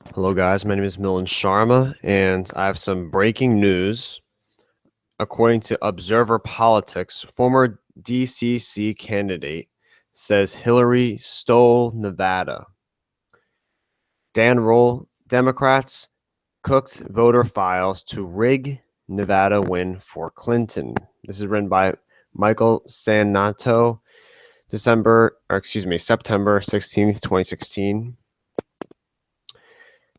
Hello, guys. My name is Milan Sharma, and I have some breaking news. According to Observer Politics, former DCC candidate says Hillary stole Nevada. Dan Roll, Democrats cooked voter files to rig Nevada win for Clinton. This is written by Michael Stanato, September 16th, 2016.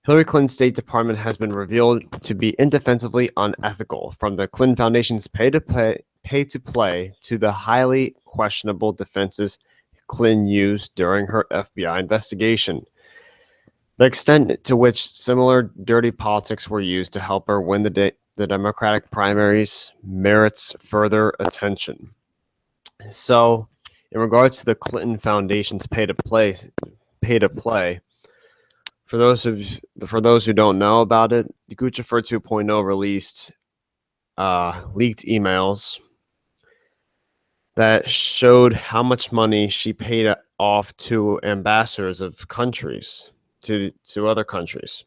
Hillary Clinton's State Department has been revealed to be indefensibly unethical, from the Clinton Foundation's pay-to-play to the highly questionable defenses Clinton used during her FBI investigation. The extent to which similar dirty politics were used to help her win the Democratic primaries merits further attention. So, in regards to the Clinton Foundation's pay-to-play, for those who don't know about it, Guccifer 2.0 released leaked emails that showed how much money she paid off to ambassadors of countries, to other countries,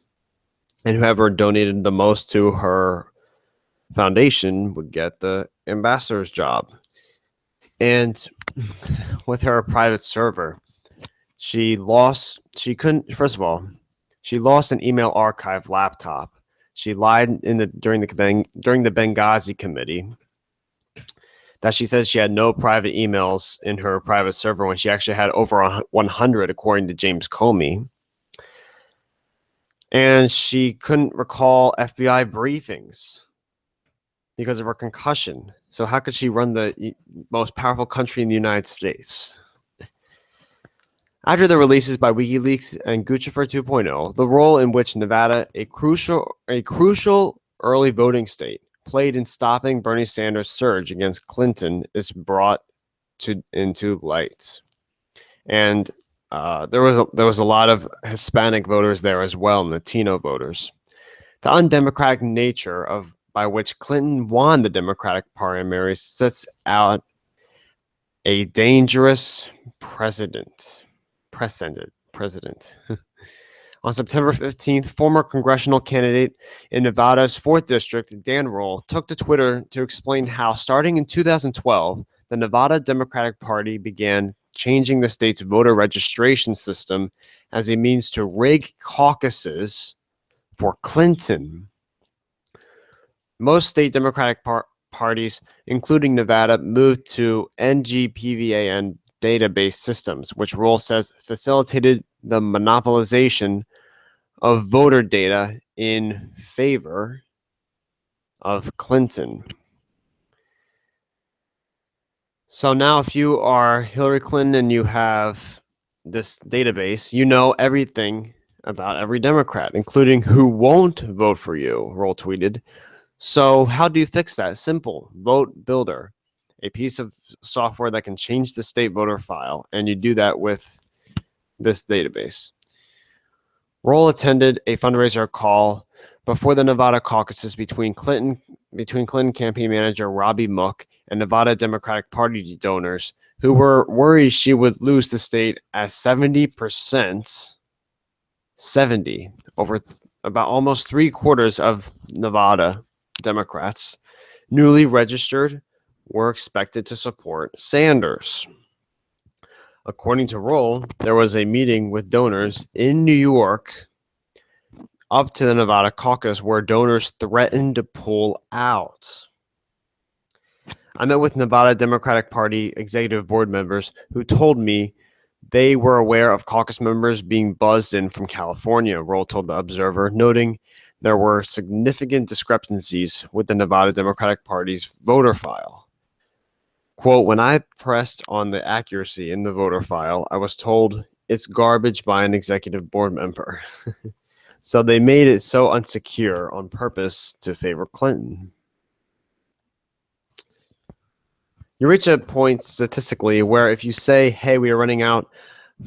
and whoever donated the most to her foundation would get the ambassador's job. And with her private server, she lost an email archive laptop. She lied during the Benghazi committee that she said she had no private emails in her private server when she actually had over 100, according to James Comey. And she couldn't recall FBI briefings because of her concussion. So how could she run the most powerful country in the United States? After the releases by WikiLeaks and Guccifer 2.0, the role in which Nevada, a crucial early voting state, played in stopping Bernie Sanders' surge against Clinton is brought into light. And there was a lot of Hispanic voters there as well, and Latino voters. The undemocratic nature by which Clinton won the Democratic primaries sets out a dangerous precedent. On September 15th, former congressional candidate in Nevada's 4th District, Dan Roll, took to Twitter to explain how, starting in 2012, the Nevada Democratic Party began changing the state's voter registration system as a means to rig caucuses for Clinton. Most state Democratic parties, including Nevada, moved to NGPVAN database systems, which Roll says facilitated the monopolization of voter data in favor of Clinton. So now if you are Hillary Clinton and you have this database, you know everything about every Democrat, including who won't vote for you, Roll tweeted. So how do you fix that? Simple. Vote Builder, a piece of software that can change the state voter file, and you do that with this database. Roll attended a fundraiser call before the Nevada caucuses between Clinton campaign manager Robbie Mook and Nevada Democratic Party donors, who were worried she would lose the state as 70%, over about almost 3/4 of Nevada Democrats, newly registered, were expected to support Sanders. According to Roll, there was a meeting with donors in New York up to the Nevada caucus where donors threatened to pull out. I met with Nevada Democratic Party executive board members who told me they were aware of caucus members being buzzed in from California, Roll told the Observer, noting there were significant discrepancies with the Nevada Democratic Party's voter file. Quote, when I pressed on the accuracy in the voter file, I was told it's garbage by an executive board member. So they made it so unsecure on purpose to favor Clinton. You reach a point statistically where if you say, hey, we are running out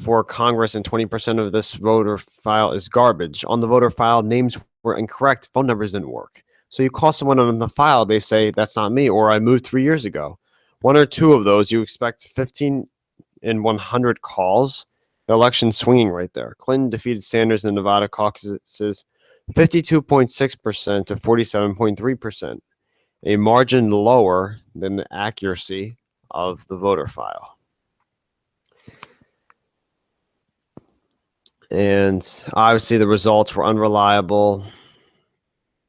for Congress and 20% of this voter file is garbage, on the voter file, names were incorrect, phone numbers didn't work. So you call someone on the file, they say, that's not me, or I moved 3 years ago. One or two of those, you expect 15 in 100 calls. The election swinging right there. Clinton defeated Sanders in the Nevada caucuses 52.6% to 47.3%, a margin lower than the accuracy of the voter file. And obviously the results were unreliable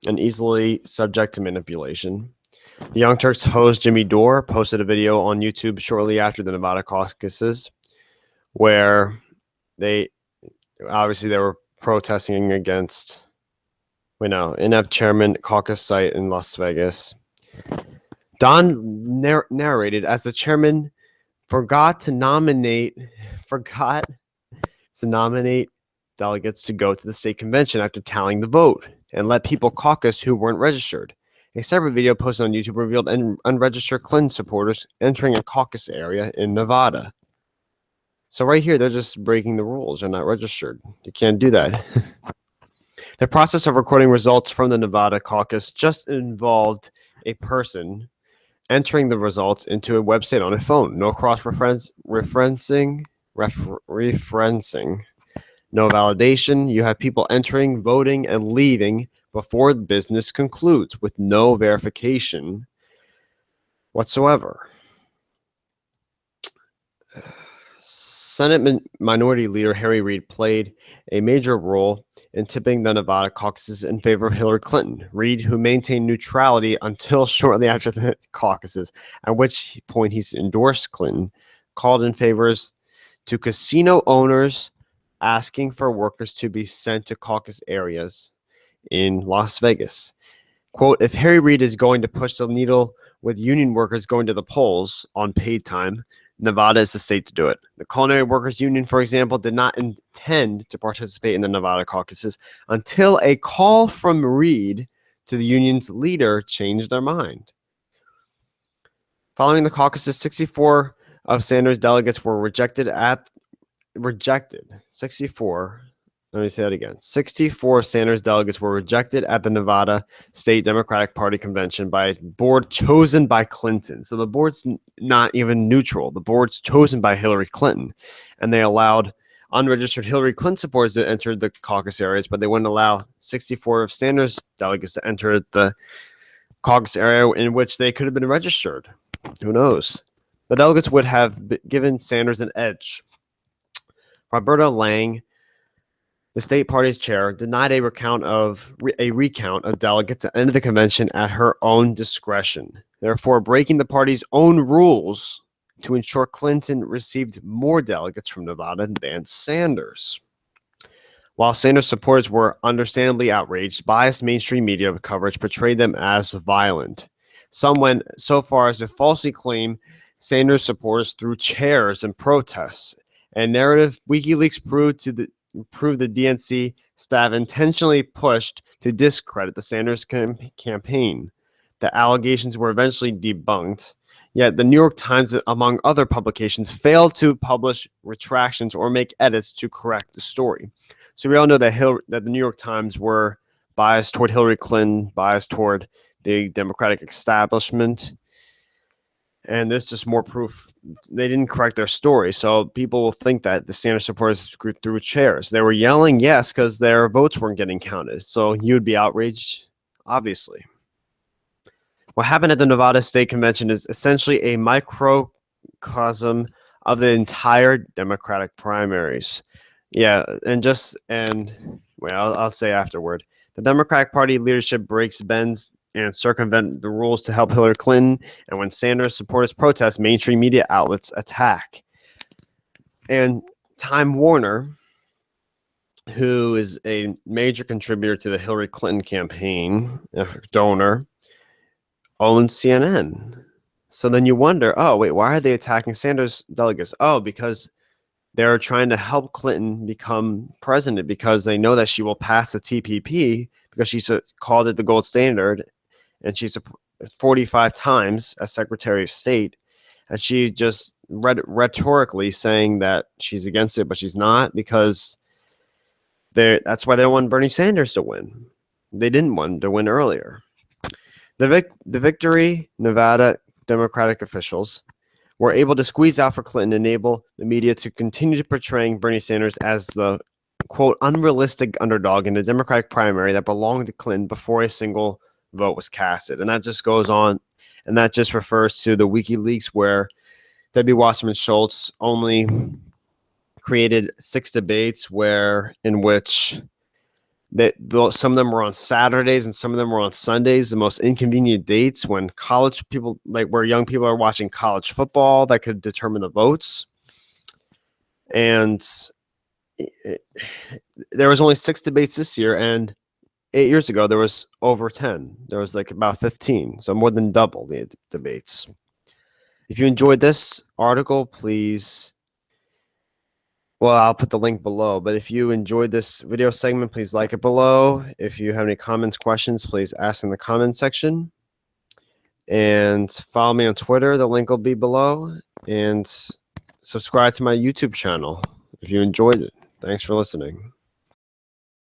and easily subject to manipulation. The Young Turks host Jimmy Dore posted a video on YouTube shortly after the Nevada caucuses where they were protesting against inept chairman caucus site in Las Vegas. Don narrated as the chairman forgot to nominate delegates to go to the state convention after tallying the vote and let people caucus who weren't registered. A separate video posted on YouTube revealed unregistered Clinton supporters entering a caucus area in Nevada. So right here, they're just breaking the rules. They're not registered. You can't do that. The process of recording results from the Nevada caucus just involved a person entering the results into a website on a phone. No cross-referencing, no validation. You have people entering, voting, and leaving before the business concludes with no verification whatsoever. Senate Minority Leader Harry Reid played a major role in tipping the Nevada caucuses in favor of Hillary Clinton. Reid, who maintained neutrality until shortly after the caucuses, at which point he endorsed Clinton, called in favors to casino owners asking for workers to be sent to caucus areas in Las Vegas. Quote, if Harry Reid is going to push the needle with union workers going to the polls on paid time, Nevada is the state to do it. The Culinary Workers Union, for example, did not intend to participate in the Nevada caucuses until a call from Reid to the union's leader changed their mind. Following the caucuses, 64 of Sanders' delegates were rejected. 64. Let me say that again. 64 Sanders delegates were rejected at the Nevada State Democratic Party convention by a board chosen by Clinton. So the board's not even neutral. The board's chosen by Hillary Clinton. And they allowed unregistered Hillary Clinton supporters to enter the caucus areas, but they wouldn't allow 64 of Sanders delegates to enter the caucus area in which they could have been registered. Who knows? The delegates would have given Sanders an edge. Roberta Lang, the state party's chair, denied a recount of delegates at the end of the convention at her own discretion, therefore breaking the party's own rules to ensure Clinton received more delegates from Nevada than Sanders. While Sanders supporters were understandably outraged, biased mainstream media coverage portrayed them as violent. Some went so far as to falsely claim Sanders supporters threw chairs in protests. And narrative WikiLeaks proved the DNC staff intentionally pushed to discredit the Sanders campaign. The allegations were eventually debunked, yet the New York Times, among other publications, failed to publish retractions or make edits to correct the story. So we all know that the New York Times were biased toward Hillary Clinton, biased toward the Democratic establishment. And this is just more proof they didn't correct their story. So people will think that the Sanders supporters threw chairs. They were yelling, yes, because their votes weren't getting counted. So you would be outraged, obviously. What happened at the Nevada State Convention is essentially a microcosm of the entire Democratic primaries. Yeah, I'll say afterward. The Democratic Party leadership bends and circumvent the rules to help Hillary Clinton. And when Sanders supporters protest, mainstream media outlets attack. And Time Warner, who is a major contributor to the Hillary Clinton campaign, donor, owns CNN. So then you wonder, oh, wait, why are they attacking Sanders delegates? Oh, because they're trying to help Clinton become president because they know that she will pass the TPP because she's called it the gold standard. And she's 45 times as Secretary of State, and she just rhetorically saying that she's against it, but she's not because that's why they don't want Bernie Sanders to win. They didn't want to win earlier. The victory, Nevada Democratic officials were able to squeeze out for Clinton, enable the media to continue to portraying Bernie Sanders as the, quote, unrealistic underdog in a Democratic primary that belonged to Clinton before a single vote was casted. And that just goes on, and that just refers to the WikiLeaks, where W. Wasserman Schultz only created 6 debates in which some of them were on Saturdays and some of them were on Sundays, the most inconvenient dates when college people, like where young people are watching college football, that could determine the votes. And there was only 6 debates this year, and 8 years ago there was over 10. There was like about 15, so more than double the debates. If you enjoyed this article, please, well, I'll put the link below, but if you enjoyed this video segment, please like it below. If you have any comments, questions, please ask in the comment section. And follow me on Twitter. The link will be below. And subscribe to my YouTube channel if you enjoyed it. Thanks for listening.